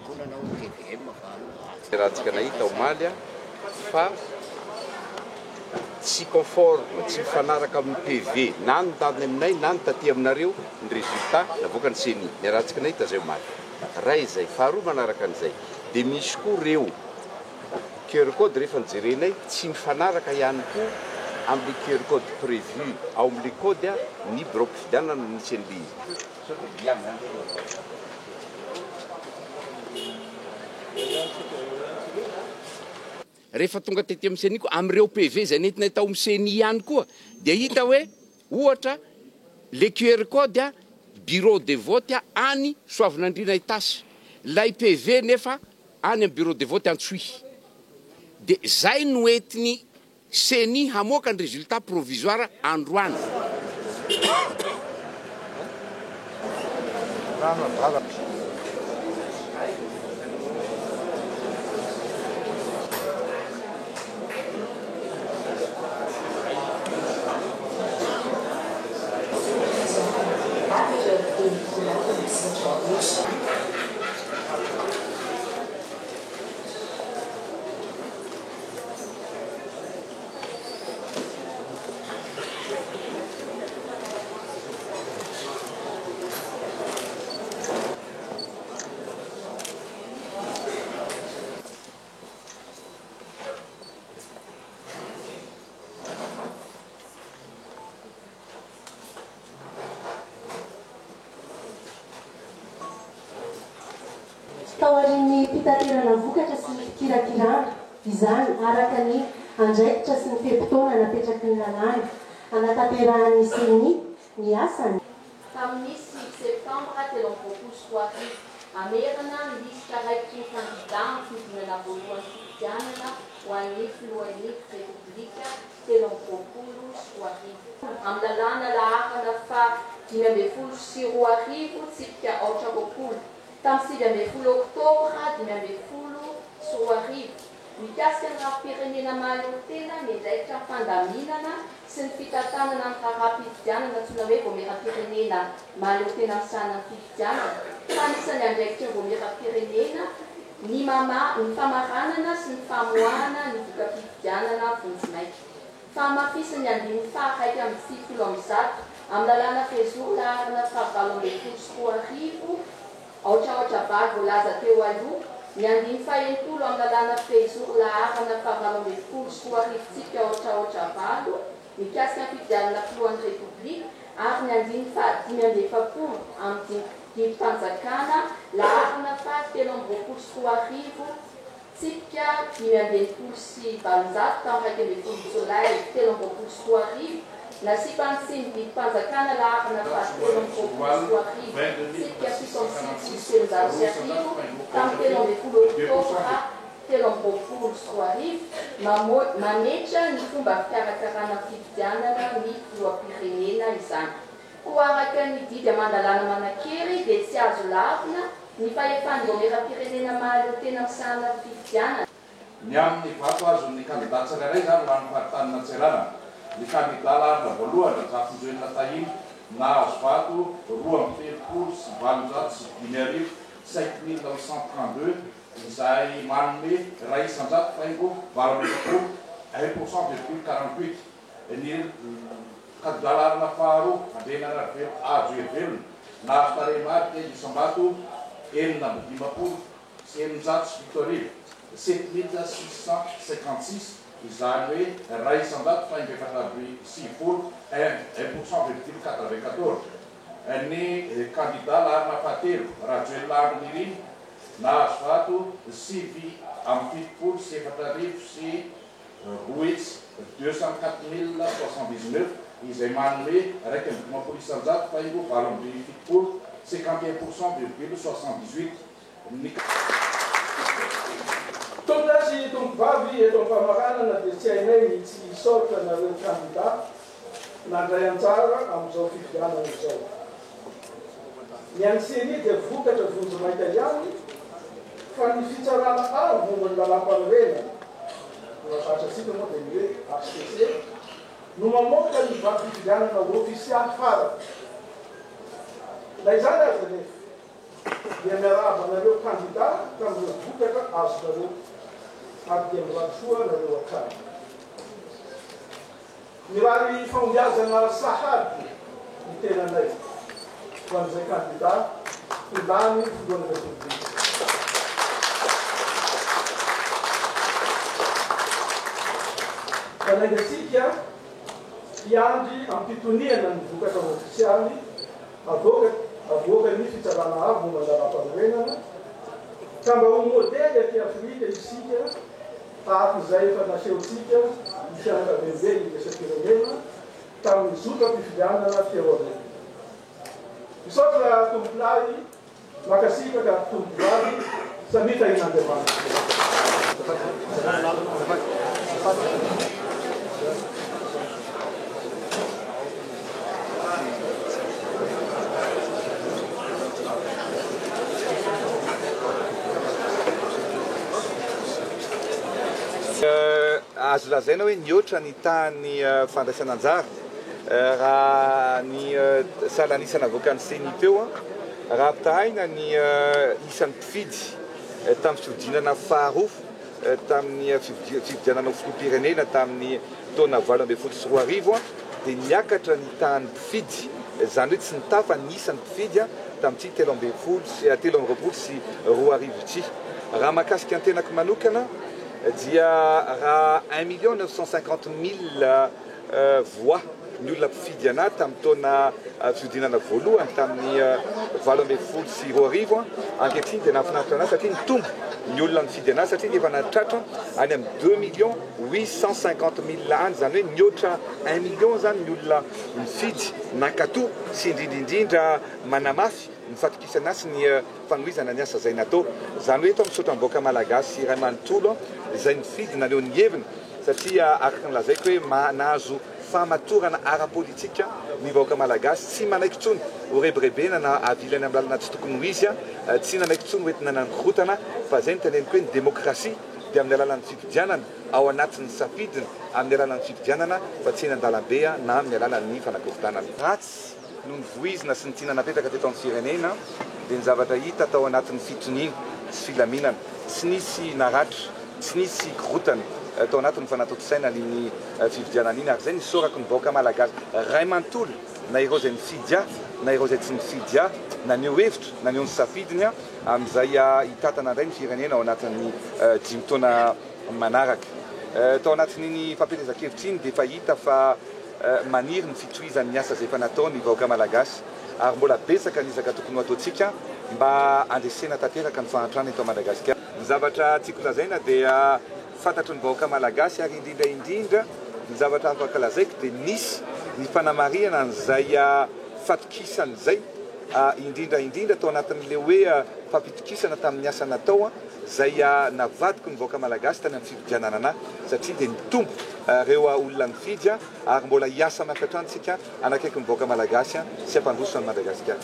fiangonana ho TVM fa raha tsika nahita omaly fa tsy conforme tsy mifanaraka amin'ny PV na ny tany aminay na ny taty aminareo ny résultat navoaka ny CENI ny raha tsika nahita zay omaly raha izay faharoa manaraka an'izay dia misy koa reo QR code rehefa nijerenay tsy mifanaraka ihany koa amin'ny QR code prévu ao amin'ny code ny bureau mpifidianana nisy an'ilay rehefa tonga tety amin'ny CENI koa amin'ireo PV zay nentinay tao amin'ny CENI ihany koa dia hita hoe ohatra le QR code bureau de vote any Soavinandriana Itasy lay PV nefa any amin'ny bureau de vote Antsohihy dia zay no entiny CENI hamoaka ny résultat provisoire androany. Taorin'ny fitaterana vokatra sy ny fikirakirana izany araka ny andraikitra sy ny tebotona napetraky ny lalàna anatanterahany CENI ny asany. Tamin'ny 6 septembre telo amby roapolo arivo amerana ny lisitra raiky ny candidat fidinana voalohany fifidianana ho an'ny filohan'ny repoblika telo amby roapolo arivo. Amin'ny lalàna laharana fa 5 arivo tsipika 8 roapolo. Tamin'ny 7 oktobra 5 arivo. Mikasika ny rahapirenena mahaleotena miandraikitra fandaminana sy ny fitantanana ny rahapifidianana antsoina hoe voamera-pirenena mahaleotena amin'ny sahanana fifidianana. Anisany andraikitra voamera-pirenena ny famaranana sy ny famoahana ny voka-pifidianana vonjinaika. Famafisany andininy faharaiky amin'ny 70 amin'ny lalàna Fezoro laharana fahavalo amby folo arivo ohatraohatra valy voalaza teo aloha ny andiny faha-enipolo amin'ny lalàna Fezoro laharana fahavalo amby folo arivo tsika ohatraohatra valo mikasika ny fifidianana filohan'ny repoblika ary ny andiny faha-dimy amby efapolo amin'ny dibo-tanjakana laharana faha-telo amby roapolo arivo tsika 5 valonjato tamin'ny 2 jolay telo amby roapolo arivo nasipan'ny dibo-tanjakana laharana faha-telo amby roapolo arivo tsika 66 arivo tamin'ny telo amby folo oktobra telo amby roapolo arivo mametra ny fomba fikarakarana fifidianana ny filoham-pirenena izany. Koa araka ny didy amandalana manakery dia tsy azo lavina ny fahefan'ny voamera-pirenena mahaleotena amin'ny sahana fifidianana. Ny amin'ny vato azon'ny kandidat tsirairay zany ho an'ny faritany natserana. Ny kandidat laharana voalohany Rajafinjoelina Tahiny na azo vato 2,735,932 izay manome ray isan-jato faingo 1,48%. Ny kandidat laharana faharoa Andriana Ajo Hevelona na azo tarehimarika isambato 9,50 sy 700 7,656 izany hoe ray isan-jato faingo 1,84%. Ny kandidat laharana fahatelo Rajoelina Niriny na azo vato 7,70 sy 4,000 sy roetsy 204,079 izay manome raiky amby 50 isan-jato faingo 7,70 51,78%. Tombolasy tombovavy eto amin'ny famaranana dia tsy hainay tsy isoratra nareo kandidat nandray anjara amin'izao fifidianana izao. Ny an'ny CENI dia vokatra vonjy-maika ihany fa ny fitsarana aro momba ny lalam-panorenana noasatratsika moa dia ny hoe HCC no mamoaka ny fifidianana ofisialy farany. Na izany aza nefa dia miarahaba anareo candidat tamin'ireo vokatra azonareo ary dia miratsoa nareo hatrany mirary fambiazana sahady ny tenanay ho an'izay candidat filany filohan'ny republika Kanagatsika hiandry ampitoniana ny vokatra ofisialy avoaka ny fitsarana avy momba andalam-panorenana ka mba ho modely aty Afrika isika tahaka izay efa nasehotsika ny fianakaviabe iraisam-pirenena tamin'ny zotra-pifilianana fiarovana. Misaotra tompolay makasika ka tompolay samita in'Andriamanitra. Azo lazaina hoe niotra ny tany fandraisana anjara raha ny salanisana avoakan'ny CENI teo raha apitahaina ny isan'ny mpifidy tamin'ny fiodinana faharoa tamin'ny fividianana filoham-pirenena tamin'ny taona 2024 dia niakatra ny tany mpifidy zany hoe tsy nitafa ny isan'ny mpifidy tamin'ity 2024 raha mahakasika ny tenako manokana dia raha 1 950 000 voix ny olona mpifidy anahy tamin'ny taona fiodinana voalohany tamin'ny 2024 ankehitriny dia nahafinaritra anahy satria nitombo ny olona mifidy anahy satria efa nahatratra any amin'ny 2 850 000 any zany hoe niotra 1 million zany ny olona mifidy nankatoa sy indrindraindrindra manamafy ny fatokisana sy ny fanohizana ny asa zay natao zany hoe tao misaotra mboka malagasy ray manontolo izay nifidy naleo ny hevina satria araka nylazaiko hoe nahazo famatorana ara-politika ny vahoaka malagasy tsy manaiky tsony ho rebirebena na avilany amin'ny lalana tsy tokony ho izy tsy nanaiky tsony hoentina nankorotana fa zay ny teneniko hoe ny demokrasia dia amin'ny alalan'ny fifidianana ao anatin'ny safidiny amin'ny alalan'ny fifidianana fa tsy eny an-dalambe na amin'ny alalan'ny fanakorontanana ratsy noho ny voizina sy ny tiana napetraka teto amin'ny firenena dia ny zavatra hita tao anatin'ny fitoniana sy filaminana tsy nisy naratra tsy nisy korotana tao anatin'ny fanatotsaina ny fividianana iny ary zay nisorako ny vahoaka malagasy ray manontolo na ireo zay nifidy na ireo zay tsy nifidy naneo hevitra naneo ny safidiny amin'izay hitatana indray ny firenena ao anatin'ny 5 taona manaraka tao anatin'iny fampielezan-kevitra iny dia efa hita fa maniry ny fitohizan'ny asa zay efa natao ny vahoaka malagasy ary mbola betsaka ny izaka tokony ataontsika mba andresena tanteraka ny fahantrana eto Madagasikara. Ny zavatra tiako lazaina dia fantatry ny vahoaka malagasy ary indrindra ny zavatra afaka lazaiko dia nisy ny fanamariana an'izay fatokisana zay indrindra tao anatin'le hoe fampitokisana tamin'ny asa natao zay navadiko ny vahoaka malagasy tany amin'ny fividianana anahy satria dia nitombo reo olona mifidy ary mbola hiasa mampiatrantsika anakaiky ny vahoaka malagasy sy ampandroso ny Madagasikara.